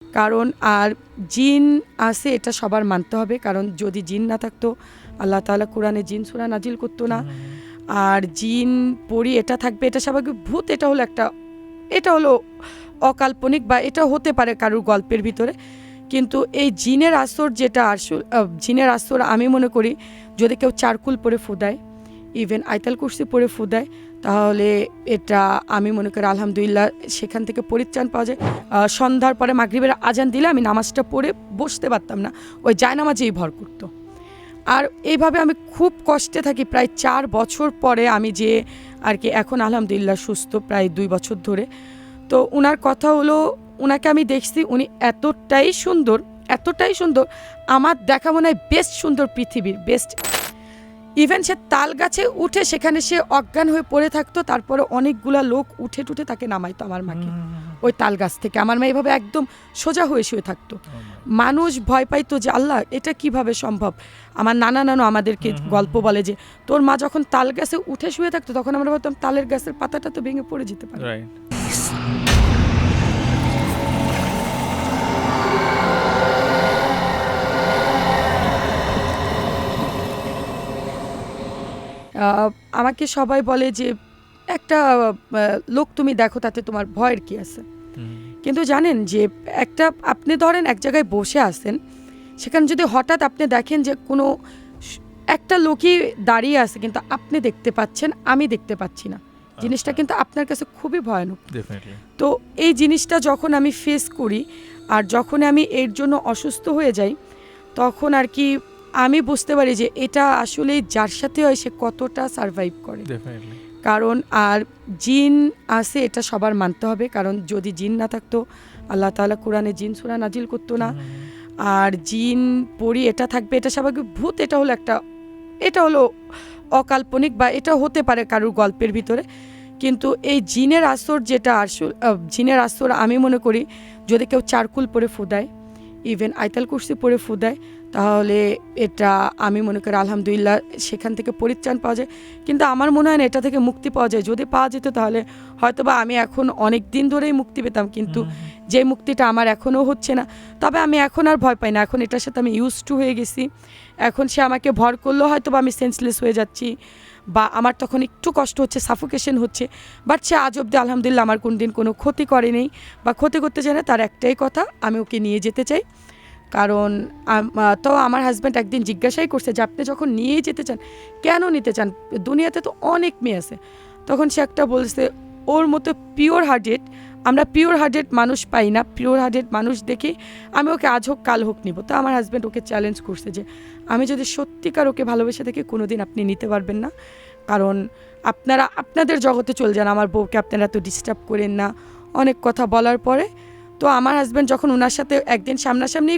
কারণ আর জিন আছে এটা সবার মানতে হবে, কারণ যদি জিন না থাকতো আল্লাহ তাআলা কোরআনে জিন সূরা নাজিল করতো না। আর জিন পরি এটা থাকবে, এটা স্বাভাবিক। ভূত এটা হলো অকাল্পনিক, বা এটা হতে পারে কারোর গল্পের ভিতরে। কিন্তু এই জিনের আসর যেটা জিনের আসর আমি মনে করি যদি কেউ চারকুল পরে ফুদায়, ইভেন আয়তাল কুরসি পরে ফুদায়, তাহলে এটা আমি মনে করি আলহামদুলিল্লাহ সেখান থেকে পরিত্রাণ পাওয়া যায়। সন্ধ্যার পরে মাগরিবের আজান দিলে আমি নামাজটা পড়ে বসতে পারতাম না, ওই জায়নামাজেই ভর করতো। আর এইভাবে আমি খুব কষ্টে থাকি প্রায় 4 বছর পরে, আমি যে আর কি এখন আলহামদুলিল্লাহ সুস্থ প্রায় 2 বছর ধরে। তো ওনার কথা হলো, ওনাকে আমি দেখছি, উনি এতটাই সুন্দর, আমার দেখা মনে হয় বেস্ট সুন্দর, পৃথিবীর বেস্ট। ইভেন সে তাল গাছে উঠে সেখানে সে অজ্ঞান হয়ে পড়ে থাকতো, তারপরে অনেকগুলা লোক উঠে টুঠে তাকে নামাইতো আমার মাকে ওই তাল গাছ থেকে। আমার মা এইভাবে একদম সোজা হয়ে শুয়ে থাকতো। মানুষ ভয় পাইতো যে আল্লাহ এটা কিভাবে সম্ভব। আমার নানা আমাদেরকে গল্প বলে যে তোর মা যখন তাল গাছে উঠে শুয়ে থাকতো তখন আমরা ভাবতাম তালের গাছের পাতাটা তো ভেঙে পড়ে যেতে পারে। আমাকে সবাই বলে যে একটা লোক তুমি দেখো, তাতে তোমার ভয়ের কি আছে। কিন্তু জানেন যে আপনি ধরেন এক জায়গায় বসে আছেন, সেখানে যদি হঠাৎ আপনি দেখেন যে কোনো একটা লোকই দাঁড়িয়ে আছে কিন্তু আপনি দেখতে পাচ্ছেন, আমি দেখতে পাচ্ছি না, জিনিসটা কিন্তু আপনার কাছে খুবই ভয়ানক। তো এই জিনিসটা যখন আমি ফেস করি আর যখন আমি এর জন্য অসুস্থ হয়ে যাই, তখন আর কি আমি বুঝতে পারি যে এটা আসলে যার সাথে হয় সে কতটা সারভাইভ করে। কারণ আর জিন আছে এটা সবার মানতে হবে, কারণ যদি জিন না থাকতো আল্লাহ তাআলা কোরআনে জিন সূরা নাজিল করতো না। আর জিন পরি এটা থাকবে, এটা স্বাভাবিক। ভূত এটা হলো অকাল্পনিক, বা এটা হতে পারে কারোর গল্পের ভিতরে। কিন্তু এই জিনের আসর আমি মনে করি যদি কেউ চারকুল পরে ফুদায়, ইভেন আয়তাল কুরসি পরে ফুদায়, তাহলে এটা আমি মনে করি আলহামদুলিল্লাহ সেখান থেকে পরিত্রাণ পাওয়া যায়। কিন্তু আমার মনে হয় না এটা থেকে মুক্তি পাওয়া যায়। যদি পাওয়া যেত তাহলে হয়তোবা আমি এখন অনেক দিন ধরেই মুক্তি পেতাম, কিন্তু যে মুক্তিটা আমার এখনও হচ্ছে না। তবে আমি এখন আর ভয় পাই না, এখন এটার সাথে আমি ইউজ টু হয়ে গেছি। এখন সে আমাকে ভর করলেও হয়তোবা আমি সেন্সলেস হয়ে যাচ্ছি, বা আমার তখন একটু কষ্ট হচ্ছে, সাফোকেশন হচ্ছে, বাট সে আজ অব্দি আলহামদুলিল্লাহ আমার কোন দিন কোনো ক্ষতি করেনি বা ক্ষতি করতে চায় না। তার একটাই কথা, আমি ওকে নিয়ে যেতে চাই। কারণ তো আমার হাজব্যান্ড একদিন জিজ্ঞাসাই করছে যে আপনি যখন নিয়ে যেতে চান কেন নিতে চান, দুনিয়াতে তো অনেক মেয়ে আছে। তখন সে একটা বলছে ওর মতো আমরা পিওর হার্টেড মানুষ পাই না, পিওর হার্টেড মানুষ দেখি আমি ওকে আজ হোক কাল হোক নিব। তো আমার হাজব্যান্ড ওকে চ্যালেঞ্জ করছে যে আমি যদি সত্যিকার ওকে ভালোবেসে দেখি কোনোদিন আপনি নিতে পারবেন না, কারণ আপনারা আপনাদের জগতে চলে যান, আমার বউকে আপনারা তো ডিস্টার্ব করেন না। অনেক কথা বলার পরে তো আমার হাজব্যান্ড যখন ওনার সাথে একদিন সামনাসামনি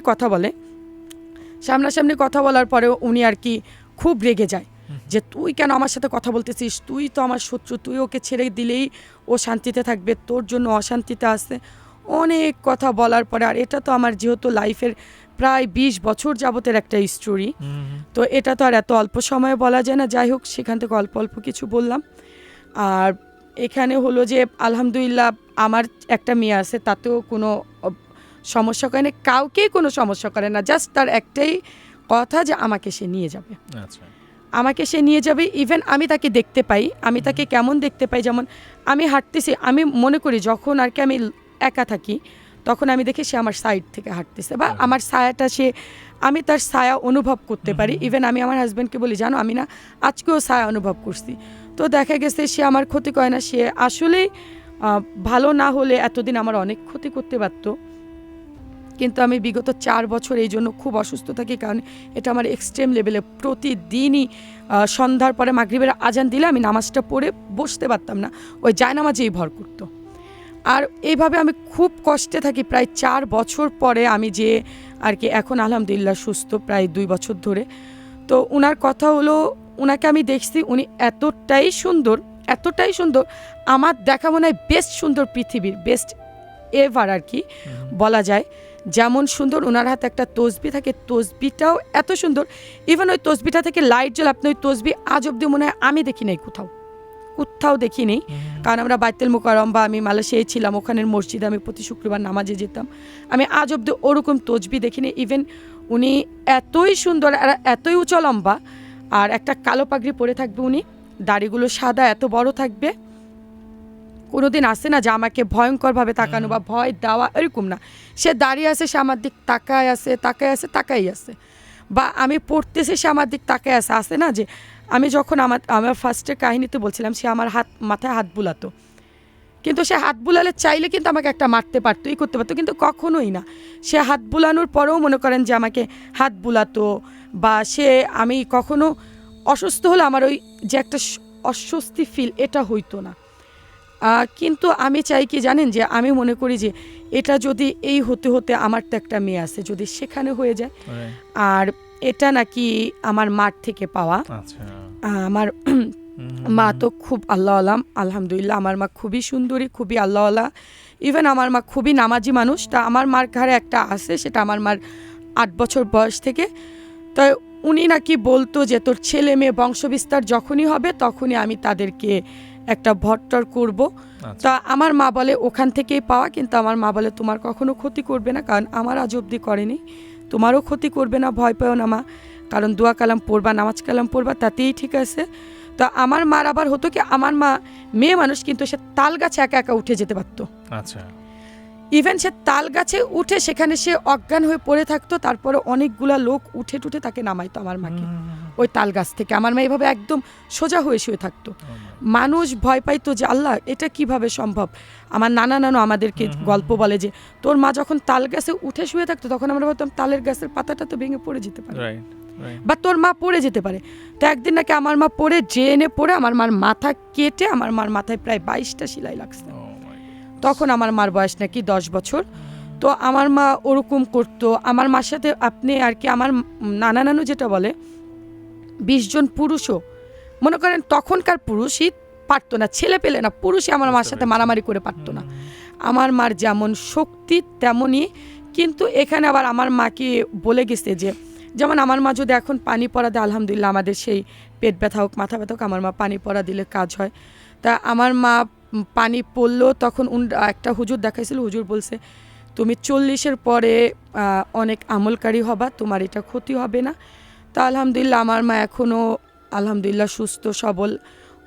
কথা বলার পরে উনি আর কি খুব রেগে যায় যে তুই কেন আমার সাথে কথা বলতেছিস, তুই তো আমার শত্রু, তুই ওকে ছেড়ে দিলেই ও শান্তিতে থাকবে, তোর জন্য অশান্তিতে আসছে। অনেক কথা বলার পরে, আর এটা তো আমার যেহেতু লাইফের প্রায় 20 বছর যাবতের একটা স্টোরি, তো এটা তো আর এত অল্প সময়ে বলা যায় না। যাই হোক, সেখান থেকে অল্প অল্প কিছু বললাম। আর এখানে হলো যে আলহামদুলিল্লাহ আমার একটা মেয়ে আছে, তাতেও কোনো সমস্যা করে না, কাউকেই কোনো সমস্যা করে না। জাস্ট তার একটাই কথা যে আমাকে সে নিয়ে যাবে, আমাকে সে নিয়ে যাবে। ইভেন আমি তাকে দেখতে পাই, আমি তাকে কেমন দেখতে পাই, যেমন আমি হাঁটতেছি, আমি মনে করি যখন আর কি আমি একা থাকি তখন আমি দেখি সে আমার সাইড থেকে হাঁটতেছে, বা আমার ছায়াটা আমি তার ছায়া অনুভব করতে পারি। ইভেন আমি আমার হাজব্যান্ডকে বলি জানো আমি না আজকেও ছায়া অনুভব করছি। তো দেখা গেছে সে আমার ক্ষতি করে না, সে আসলেই ভালো না হলে এতদিন আমার অনেক ক্ষতি করতে পারত। কিন্তু আমি বিগত 4 বছর এই জন্য খুব অসুস্থ থাকি, কারণ এটা আমার এক্সট্রিম লেভেলে। প্রতিদিনই সন্ধ্যার পরে মাগরিবের আজান দিলে আমি নামাজটা পড়ে বসতে পারতাম না, ওই জায়নামাজেই ভর করতো। আর এইভাবে আমি খুব কষ্টে থাকি প্রায় 4 বছর পরে, আমি যে আর কি এখন আলহামদুলিল্লাহ সুস্থ প্রায় 2 বছর ধরে। তো ওনার কথা হলো, ওনাকে আমি দেখছি, উনি এতটাই সুন্দর, আমার দেখা মনে হয় বেস্ট সুন্দর, পৃথিবীর বেস্ট এভার আর কি বলা যায়। যেমন সুন্দর, ওনার হাতে একটা তসবি থাকে, তসবিটাও এত সুন্দর। ইভেন ওই তসবিটা থেকে লাইট জ্বলে, আপনি ওই তসবি আজ অব্দি মনে হয় আমি দেখি নাই কোথাও, কোথাও দেখিনি, কারণ আমরা বাইতুল মুকাররম বা আমি মালয়েশিয়ায় ছিলাম, ওখানের মসজিদে আমি প্রতি শুক্রবার নামাজে যেতাম, আমি আজ অব্দি ওরকম তসবি দেখিনি। ইভেন উনি এতই সুন্দর আর এতই উঁচু লম্বা, আর একটা কালো পাগড়ি পরে থাকবে উনি, দাড়িগুলো সাদা এত বড় থাকবে, কোনোদিন আসে না যে আমাকে ভয়ঙ্করভাবে তাকানো বা ভয় দেওয়া, এরকম না। সে দাঁড়িয়ে আছে, সে আমার দিক তাকায় আছে, তাকাই আছে, বা আমি পড়তেছি সে আমার দিক তাকায় আসে না যে আমি যখন আমার ফার্স্টের কাহিনীতে বলছিলাম সে আমার মাথায় হাত বুলাতো, কিন্তু সে হাত বুলালে চাইলে কিন্তু আমাকে একটা মারতে পারতো, করতে পারতো, কিন্তু কখনোই না। সে হাত বুলানোর পরেও মনে করেন যে আমাকে হাত বুলাতো, বা আমি কখনো অসুস্থ হলে আমার ওই যে একটা অস্বস্তি ফিল, এটা হইতো না। কিন্তু আমি চাই কি জানেন, যে আমি মনে করি যে এটা যদি এই হতে হতে আমার তো একটা মেয়ে আছে, যদি সেখানে হয়ে যায়, আর এটা নাকি আমার মার থেকে পাওয়া। আমার মা তো খুব আলহামদুলিল্লাহ, আমার মা খুবই সুন্দরী, খুবই আল্লাহওয়ালা, ইভেন আমার মা খুবই নামাজি মানুষ। তা আমার মার ঘরে একটা আছে, সেটা আমার মার 8 বছর বয়স থেকে। তাই উনি নাকি বলতো যে তোর ছেলে মেয়ে বংশবিস্তার যখনই হবে তখনই আমি তাদেরকে একটা ভট্টর করব। তা আমার মা বলে ওখান থেকেই পাওয়া, কিন্তু আমার মা বলে তোমার কখনো ক্ষতি করবে না, কারণ আমার আজ অবধি করেনি, তোমারও ক্ষতি করবে না, ভয় পেও না মা, কারণ দোয়া কালাম পড়বা, নামাজ কালাম পড়বা, তাতেই ঠিক আছে। তো আমার মার আবার হতো কি, আমার মা মেয়ে মানুষ, কিন্তু সে তাল গাছে একা একা উঠে যেতে পারতো। আচ্ছা, ইভেন সে তাল গাছে উঠে সেখানে সে অজ্ঞান হয়ে পড়ে থাকতো, তারপরে অনেকগুলা লোক উঠে টুঠে তাকে নামাইতো আমার মাকে ওই তাল গাছ থেকে। আমার মা এইভাবে একদম সোজা হয়ে শুয়ে থাকতো। মানুষ ভয় পাইতো যে আল্লাহ এটা কিভাবে সম্ভব। আমার নানু আমাদেরকে গল্প বলে যে তোর মা যখন তাল গাছে উঠে শুয়ে থাকতো তখন আমরা ভাবতাম তালের গাছের পাতাটা তো ভেঙে পড়ে যেতে পারে, বা তোর মা পড়ে যেতে পারে। তো একদিন নাকি আমার মা পড়ে ড্রেনে পড়ে আমার মার মাথা কেটে আমার মার মাথায় প্রায় 22টা সেলাই লাগছে। তখন আমার মার বয়স নাকি 10 বছর। তো আমার মা ওরকম করতো। আমার মার সাথে আপনি আর কি, আমার নানু যেটা বলে 20 জন পুরুষও মনে করেন তখনকার পুরুষই পারতো না, ছেলে পেলে না, পুরুষই আমার মার সাথে মারামারি করে পারতো না। আমার মার যেমন শক্তি তেমনই, কিন্তু এখানে আবার আমার মাকে বলে গেছে যে যেমন আমার মা যদি এখন পানি পড়া দেয়, আলহামদুলিল্লাহ আমাদের সেই পেট ব্যথা হোক মাথা ব্যথা হোক, আমার মা পানি পড়া দিলে কাজ হয়। তা আমার মা পানি পড়লো, তখন একটা হুজুর দেখাইছিল, হুজুর বলছে তুমি 40-এর পরে অনেক আমলকারী হবা, তোমার এটা ক্ষতি হবে না। তা আলহামদুলিল্লাহ আমার মা এখনও আলহামদুলিল্লাহ সুস্থ সবল,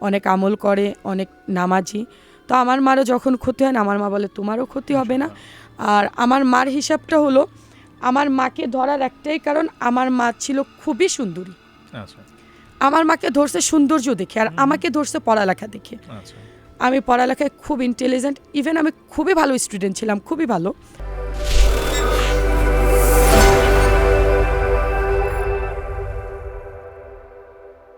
অনেক আমল করে, অনেক নামাজি। তো আমার মারও যখন ক্ষতি হয় না, আমার মা বলে তোমারও ক্ষতি হবে না। আর আমার মার হিসাবটা হলো, আমার মাকে ধরার একটাই কারণ, আমার মা ছিল খুবই সুন্দরী। আমার মাকে ধরছে সৌন্দর্য দেখে, আর আমাকে ধরছে পড়ালেখা দেখে। আমি পড়ালেখায় খুব ইন্টেলিজেন্ট, ইভেন আমি খুবই ভালো স্টুডেন্ট ছিলাম, খুবই ভালো।